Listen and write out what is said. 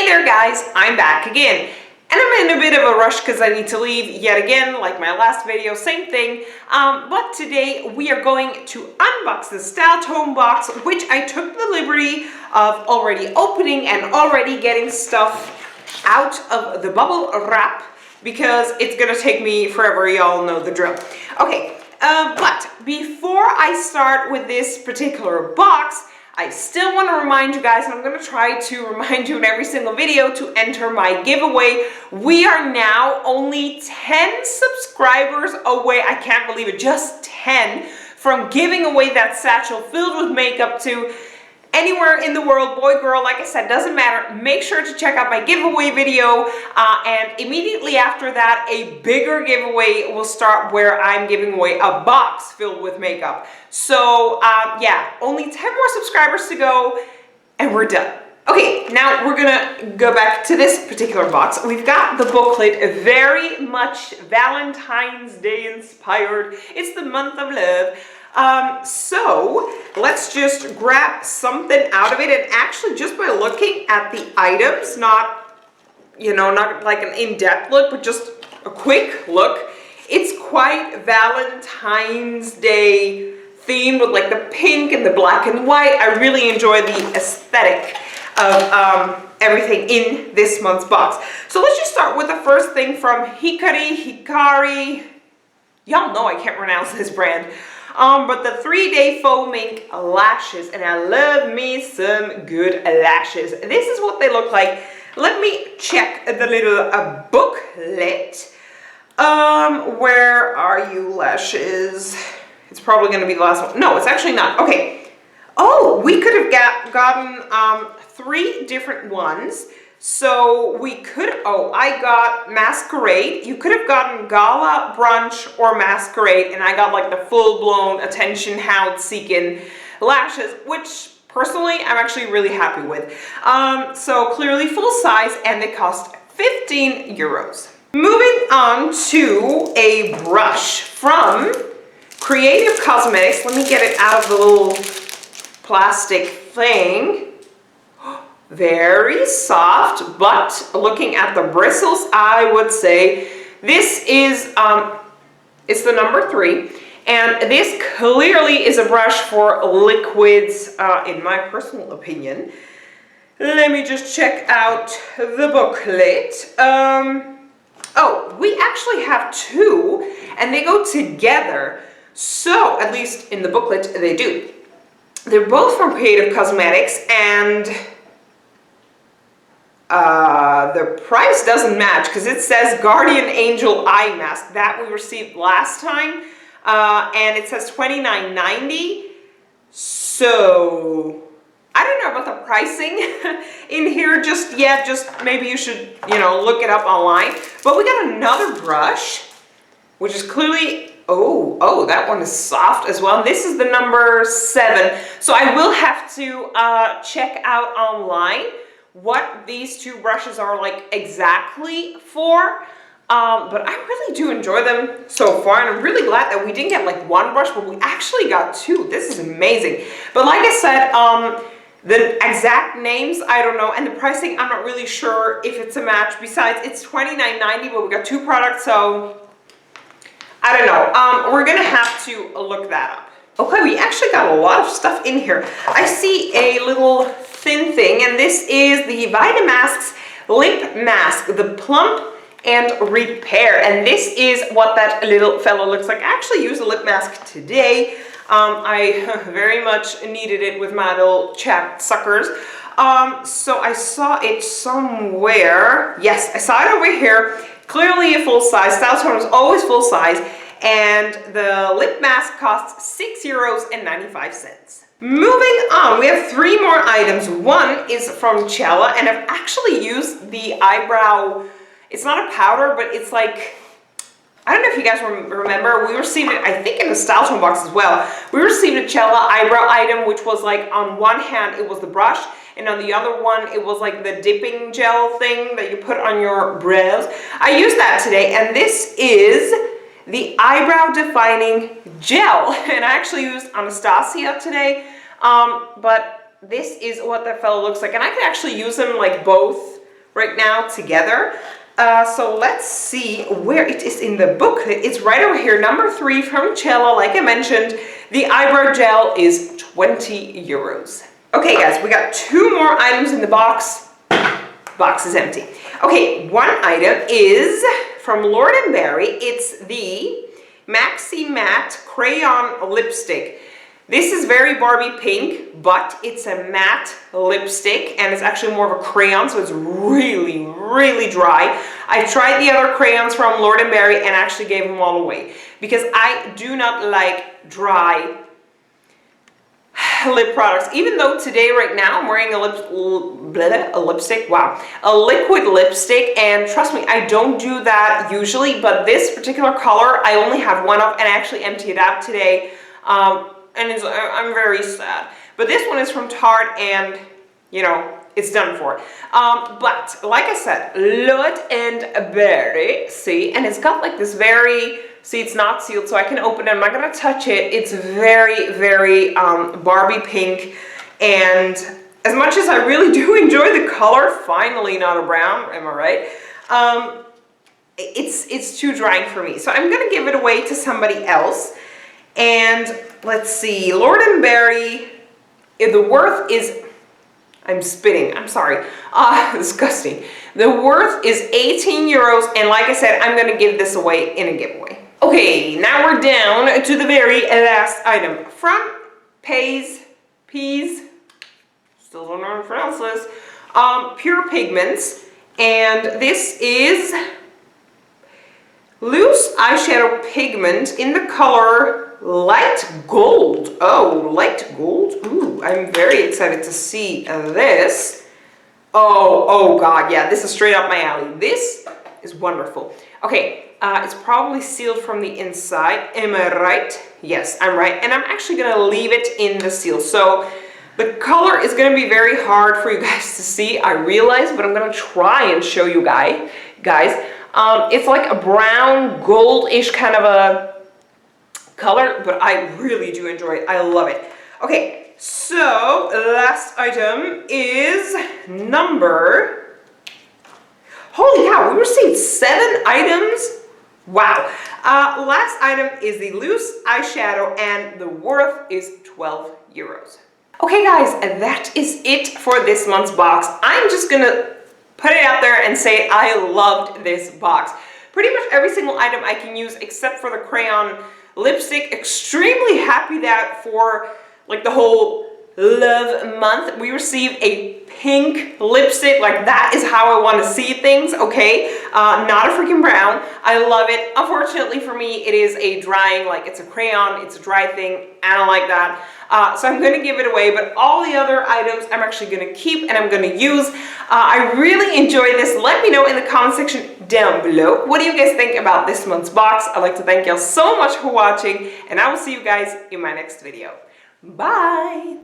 there guys, I'm back again. And I'm in a bit of a rush because I need to leave yet again, like my last video, same thing. But today we are going to unbox the Styletone box, which I took the liberty of already opening and already getting stuff out of the bubble wrap because it's gonna take me forever, y'all know the drill. Okay, but before I start with this particular box, I still want to remind you guys, and I'm going to try to remind you in every single video to enter my giveaway. We are now only 10 subscribers away, I can't believe it, just 10, from giving away that satchel filled with makeup to anywhere in the world, boy, girl, like I said, doesn't matter. Make sure to check out my giveaway video, and immediately after that, a bigger giveaway will start where I'm giving away a box filled with makeup. So, yeah, only 10 more subscribers to go, and we're done. Okay, now we're gonna go back to this particular box. We've got the booklet, very much Valentine's Day inspired. It's the month of love. So let's just grab something out of it, and actually just by looking at the items, not, you know, not like an in-depth look, but just a quick look, it's quite Valentine's Day themed with like the pink and the black and white. I really enjoy the aesthetic of everything in this month's box. So let's just start with the first thing from Hikari. Y'all know I can't pronounce this brand. But the 3-day faux mink lashes, and I love me some good lashes. This is what they look like. Let me check the little booklet. Where are you, lashes? It's probably going to be the last one. No, it's actually not. Okay. Oh, we could have gotten 3 different ones. So we could, oh, I got Masquerade. You could have gotten Gala, Brunch, or Masquerade, and I got like the full-blown attention hound-seeking lashes, which personally I'm actually really happy with. So clearly full size, and they cost 15 euros. Moving on to a brush from Creative Cosmetics. Let me get it out of the little plastic thing. Very soft, but looking at the bristles, I would say this is, it's the number 3, and this clearly is a brush for liquids, in my personal opinion. Let me just check out the booklet. Oh, we actually have 2, and they go together, so at least in the booklet they do. They're both from Creative Cosmetics, and the price doesn't match because it says Guardian Angel Eye Mask that we received last time, and it says $29.90. So I don't know about the pricing in here just yet. Just maybe you should, you know, look it up online. But we got another brush, which is clearly, oh, that one is soft as well. This is the number 7. So I will have to check out online what these 2 brushes are like exactly for, but I really do enjoy them so far, and I'm really glad that we didn't get like 1 brush, but we actually got 2. This is amazing. But like I said, the exact names I don't know, and the pricing I'm not really sure if it's a match. Besides, it's $29.90, but we got 2 products, so I don't know. We're gonna have to look that up. Okay, we actually got a lot of stuff in here. I see a little thin thing, and this is the Vitamasks Lip Mask, the Plump and Repair. And this is what that little fellow looks like. I actually used a lip mask today. I very much needed it with my little chat suckers. So I saw it somewhere. Yes, I saw it over here. Clearly a full size. Styletone is always full size. And the lip mask costs €6.95. Moving on, we have 3 more items. One is from Cella, and I've actually used the eyebrow, it's not a powder, but it's like, I don't know if you guys remember, we received it, I think in the Styletone box as well. We received a Cella eyebrow item, which was like, on one hand, it was the brush, and on the other one, it was like the dipping gel thing that you put on your brows. I used that today, and this is the Eyebrow Defining Gel, and I actually used Anastasia today, but this is what that fellow looks like, and I can actually use them like both right now together. So let's see where it is in the book. It's right over here, number 3 from Cella. Like I mentioned, the eyebrow gel is 20 euros. Okay guys, we got 2 more items in the box. Box is empty. Okay, one item is from Lord & Berry. It's the Maxi Matte Crayon Lipstick. This is very Barbie pink, but it's a matte lipstick and it's actually more of a crayon, so it's really, really dry. I tried the other crayons from Lord & Berry and actually gave them all away because I do not like dry lip products. Even though today, right now, I'm wearing a lipstick, wow, a liquid lipstick, and trust me, I don't do that usually, but this particular color, I only have one of, and I actually emptied it out today. And I'm very sad. But this one is from Tarte, and you know, it's done for. But like I said, Lord & Berry, see, and it's got like this very, see, it's not sealed, so I can open it. I'm not gonna touch it. It's very, very Barbie pink, and as much as I really do enjoy the color, finally not a brown, am I right? It's too drying for me, so I'm gonna give it away to somebody else. And let's see, Lord & Berry, the worth is, I'm spitting, I'm sorry, disgusting. The worth is 18 euros, and like I said, I'm gonna give this away in a giveaway. Okay, now we're down to the very last item from Peas, still don't know how to pronounce this, Pure Pigments, and this is loose eyeshadow pigment in the color light gold. Oh, light gold. Ooh, I'm very excited to see this. Oh God, yeah, this is straight up my alley. This is wonderful. Okay, it's probably sealed from the inside. Am I right? Yes, I'm right. And I'm actually gonna leave it in the seal. So the color is gonna be very hard for you guys to see, I realize, but I'm gonna try and show you guys. It's like a brown gold-ish kind of a color, but I really do enjoy it. I love it. Okay, so last item is number, holy cow, we received 7 items. Wow. Last item is the loose eyeshadow, and the worth is 12 euros. Okay guys, that is it for this month's box. I'm just gonna put it out there and say I loved this box. Pretty much every single item I can use except for the crayon lipstick. Extremely happy that for like the whole love month we received a pink lipstick. Like, that is how I want to see things, okay? Not a freaking brown. I love it. Unfortunately for me, it is a drying, like it's a crayon, it's a dry thing. I don't like that. So I'm going to give it away, but all the other items I'm actually going to keep and I'm going to use. I really enjoy this. Let me know in the comment section down below. What do you guys think about this month's box? I'd like to thank y'all so much for watching, and I will see you guys in my next video. Bye!